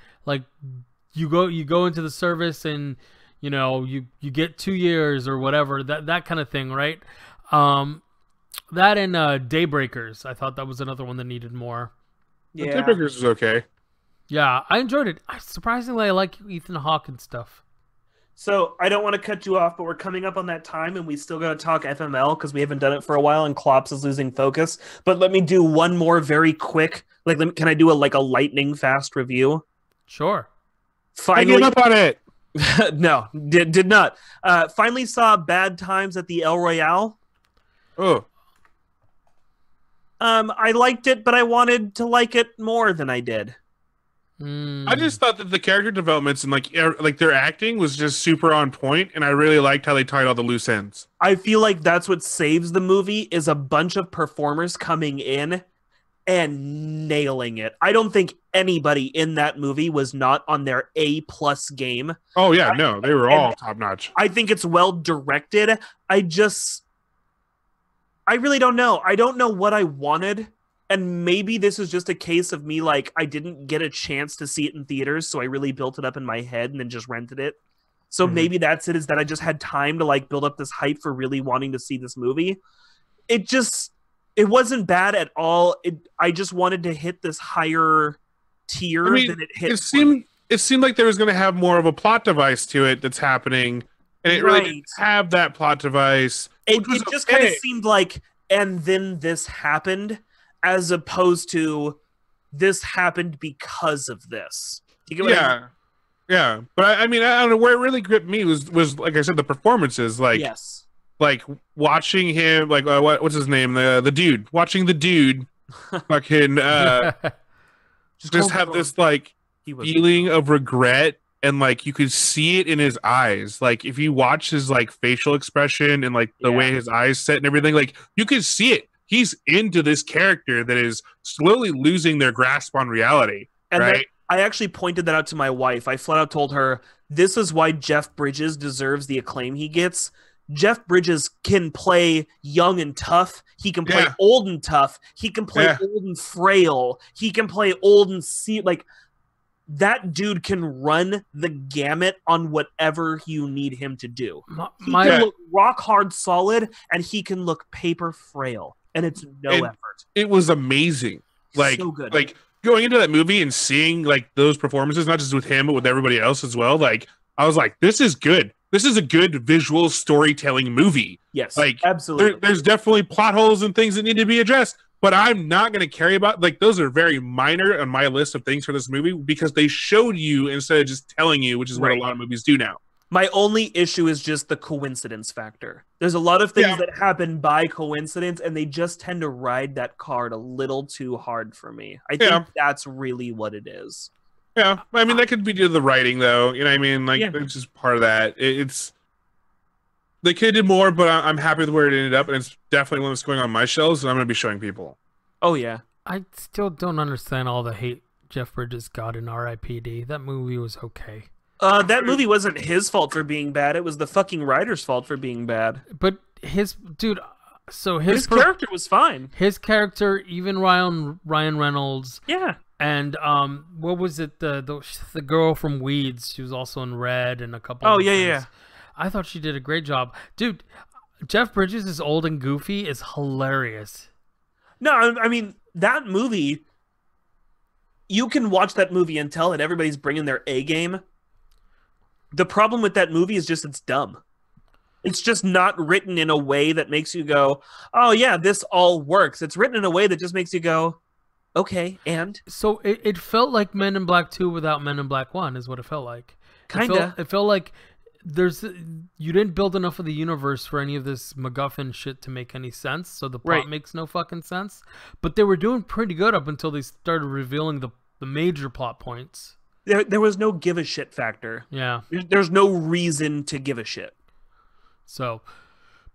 you go into the service and you get 2 years or whatever, that kind of thing, right? That and Daybreakers, I thought that was another one that needed more. Yeah. Daybreakers is okay. Yeah, I enjoyed it. Surprisingly, I like Ethan Hawke and stuff. So, I don't want to cut you off, but we're coming up on that time, and we still got to talk FML, because we haven't done it for a while, and Klops is losing focus. But let me do one more very quick, can I do a lightning fast review? Sure. Finally, I gave up on it. No, did not. Finally saw Bad Times at the El Royale. Oh. I liked it, but I wanted to like it more than I did. I just thought that the character developments and like their acting was just super on point, and I really liked how they tied all the loose ends. I feel like that's what saves the movie, is a bunch of performers coming in and nailing it. I don't think anybody in that movie was not on their A+ game. Oh yeah, no, they were all top notch. I think it's well directed. I really don't know. I don't know what I wanted. And maybe this is just a case of me, like, I didn't get a chance to see it in theaters, so I really built it up in my head and then just rented it. So maybe that's it, is that I just had time to, like, build up this hype for really wanting to see this movie. It wasn't bad at all. I just wanted to hit this higher tier than it hit. It seemed like there was going to have more of a plot device to it that's happening, and it really didn't have that plot device. It just kind of seemed like, and then this happened, as opposed to this happened because of this. You get what I mean? Yeah. But I mean, I don't know, where it really gripped me was like I said, the performances. Like, yes, like watching him, like what's his name, the dude, watching the dude, fucking just have this like feeling of regret, and like you could see it in his eyes. Like if you watch his like facial expression and like the way his eyes set and everything, like you could see it. He's into this character that is slowly losing their grasp on reality. And right? I actually pointed that out to my wife. I flat out told her, this is why Jeff Bridges deserves the acclaim he gets. Jeff Bridges can play young and tough. He can play old and tough. He can play old and frail. He can play old and that dude can run the gamut on whatever you need him to do. He can look rock hard solid, and he can look paper frail. And it's no effort. It was amazing. Like, so good. Like going into that movie and seeing like those performances, not just with him, but with everybody else as well. Like I was like, this is good. This is a good visual storytelling movie. Yes, like absolutely. There's definitely plot holes and things that need to be addressed, but I'm not going to carry about, like, those are very minor on my list of things for this movie because they showed you instead of just telling you, which is what a lot of movies do now. My only issue is just the coincidence factor. There's a lot of things that happen by coincidence, and they just tend to ride that card a little too hard for me. I think that's really what it is. Yeah, I mean, that could be due to the writing, though. You know what I mean? Like, it's just part of that. It's they could do more, but I'm happy with where it ended up, and it's definitely one that's going on my shelves, and I'm going to be showing people. Oh, yeah. I still don't understand all the hate Jeff Bridges got in R.I.P.D. That movie was okay. That movie wasn't his fault for being bad. It was the fucking writer's fault for being bad. But his character was fine. His character, even Ryan Reynolds. Yeah. And what was it? The girl from Weeds. She was also in Red and a couple. Oh yeah. I thought she did a great job, dude. Jeff Bridges is old and goofy is hilarious. No, I mean that movie. You can watch that movie and tell that everybody's bringing their A game. The problem with that movie is just it's dumb. It's just not written in a way that makes you go, oh yeah, this all works. It's written in a way that just makes you go, okay, and? So it felt like Men in Black 2 without Men in Black 1 is what it felt like. Kinda. It felt like you didn't build enough of the universe for any of this MacGuffin shit to make any sense, so the plot makes no fucking sense. But they were doing pretty good up until they started revealing the major plot points. There was no give a shit factor. Yeah. There's no reason to give a shit. So,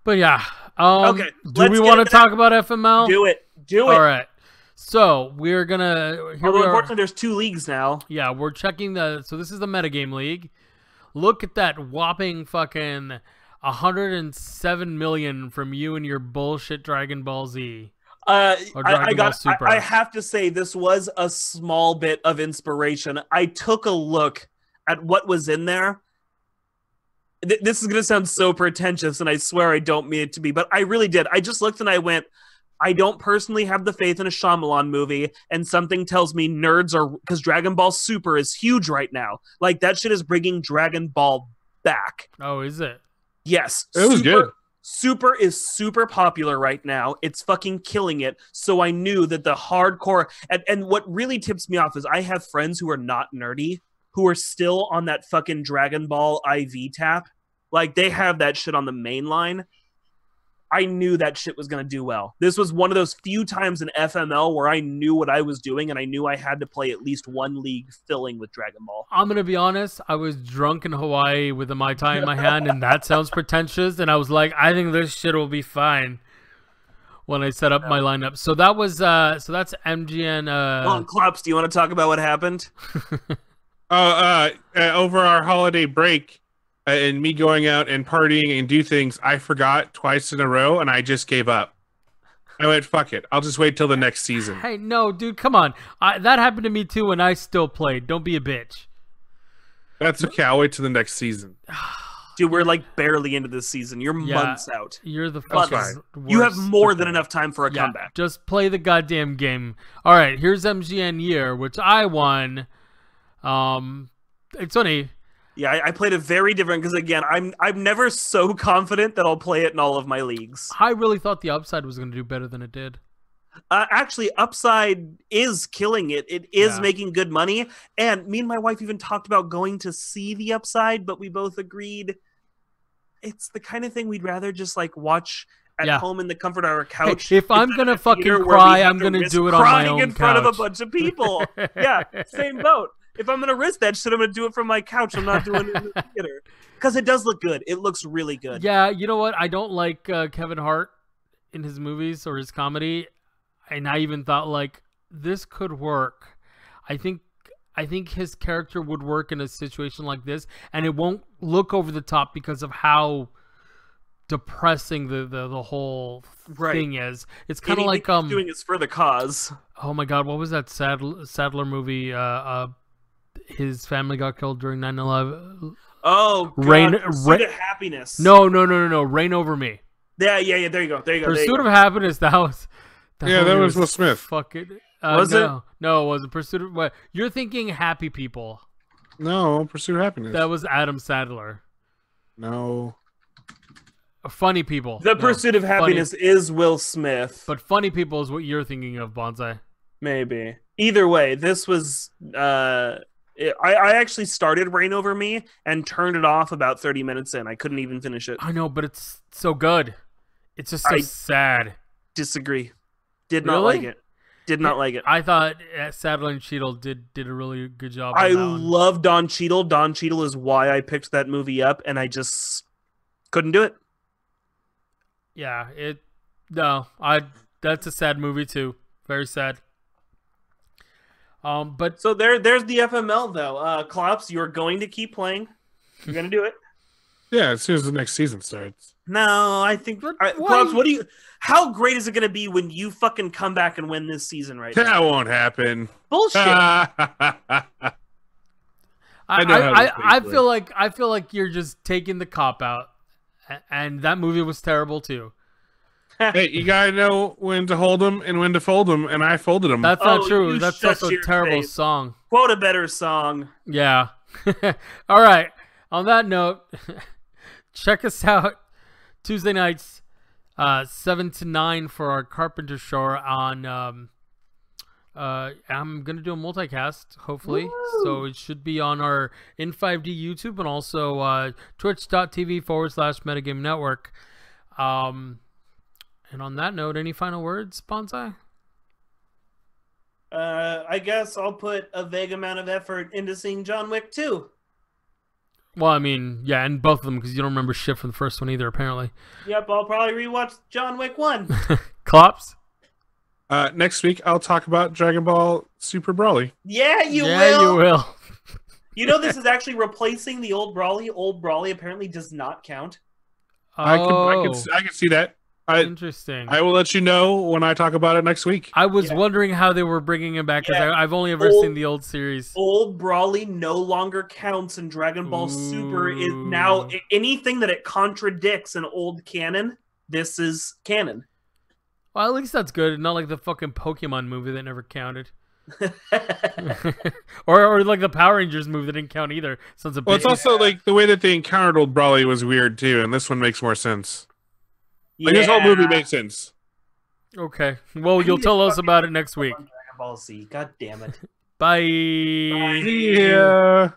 but yeah. Okay. Do we want to talk about FML? Do it. Do it. All right. So we're gonna. Although unfortunately, there's 2 leagues now. Yeah, we're checking the. So this is the metagame league. Look at that whopping fucking 107 million from you and your bullshit Dragon Ball Z. I have to say this was a small bit of inspiration. I took a look at what was in there. This is going to sound so pretentious, and I swear I don't mean it to be, but I really did. I just looked and I went, I don't personally have the faith in a Shyamalan movie, and something tells me nerds are, because Dragon Ball Super is huge right now. Like, that shit is bringing Dragon Ball back. Oh, is it? Yes. It was good. Super is super popular right now. It's fucking killing it. So I knew that the hardcore, and what really tips me off is I have friends who are not nerdy, who are still on that fucking Dragon Ball IV tap. Like, they have that shit on the main line. I knew that shit was going to do well. This was one of those few times in FML where I knew what I was doing, and I knew I had to play at least one league filling with Dragon Ball. I'm going to be honest. I was drunk in Hawaii with a Mai Tai in my hand, and that sounds pretentious. And I was like, I think this shit will be fine when I set up my lineup. So that was, so that's MGN. Well, Klops, do you want to talk about what happened? Over our holiday break, and me going out and partying and do things, I forgot twice in a row, and I just gave up. I went, fuck it. I'll just wait till the next season. Hey, no, dude, come on. That happened to me too, and I still played. Don't be a bitch. That's okay. I'll wait till the next season. Dude, we're like barely into this season. You're months out. You're the fucking worst. You have more than enough time for a comeback. Just play the goddamn game. All right, here's MGN Year, which I won. It's funny. Yeah, I played it very different because, again, I'm never so confident that I'll play it in all of my leagues. I really thought the Upside was going to do better than it did. Actually, Upside is killing it. It is making good money. And me and my wife even talked about going to see the Upside, but we both agreed it's the kind of thing we'd rather just like watch at home in the comfort of our couch. Hey, if I'm going to fucking cry, I'm going to do it on my own couch. Crying in front of a bunch of people. Yeah, same boat. If I'm going to risk that shit, I'm going to do it from my couch. I'm not doing it in the theater. Because it does look good. It looks really good. Yeah, you know what? I don't like Kevin Hart in his movies or his comedy. And I even thought, like, this could work. I think his character would work in a situation like this. And it won't look over the top because of how depressing the whole thing is. It's kind of like... doing this for the cause. Oh, my God. What was that Sadler movie? His family got killed during 9/11. Oh, God. Pursuit of Happiness. No. Reign Over Me. Yeah. There you go. Pursuit of Happiness. That was Will Smith. Fuck it. Was it? No, it wasn't. Pursuit of. What? You're thinking Happy People. No, Pursuit of Happiness. That was Adam Sandler. No. Funny People. Pursuit of Happiness is Will Smith. But Funny People is what you're thinking of, Bonsai. Maybe. Either way, this was... I actually started Reign Over Me and turned it off about 30 minutes in. I couldn't even finish it. I know, but it's so good. It's just so sad. Disagree. Did not like it. Did not like it. I thought Sadler and Cheadle did a really good job. I love Don Cheadle. Don Cheadle is why I picked that movie up, and I just couldn't do it. Yeah, that's a sad movie too. Very sad. But so there's the FML though. Klops, you're going to keep playing. You're going to do it. Yeah, as soon as the next season starts. No, I think Klops, how great is it going to be when you fucking come back and win this season right now? That won't happen. Bullshit. I feel like you're just taking the cop out, and that movie was terrible too. Hey, you gotta know when to hold them and when to fold them, and I folded them. That's not true. That's also a terrible song. Quote a better song. Yeah. All right. On that note, check us out Tuesday nights, 7 to 9 for our Carpenter Show on. I'm gonna do a multicast, hopefully. Woo! So it should be on our In5D YouTube and also twitch.tv/Metagame Network. And on that note, any final words, Bonsai? I guess I'll put a vague amount of effort into seeing John Wick 2. Well, I mean, yeah, and both of them because you don't remember shit from the first one either, apparently. Yep, I'll probably rewatch John Wick 1. Klops? Next week, I'll talk about Dragon Ball Super Broly. Yeah, you will. You know, this is actually replacing the old Brawly. Old Brawly apparently does not count. I can see that. Interesting. I will let you know when I talk about it next week. I was wondering how they were bringing him back because I've only ever seen the old series. Old Brawly no longer counts, and Dragon Ball Super is now anything that it contradicts an old canon. This is canon. Well, at least that's good. Not like the fucking Pokemon movie that never counted. or like the Power Rangers movie that didn't count either. Sounds a bit. Well, it's also like the way that they encountered old Brawly was weird too, and this one makes more sense. Like this whole movie makes sense. Okay. Well, you'll tell us about it next week. Dragon Ball Z. God damn it. Bye. Yeah.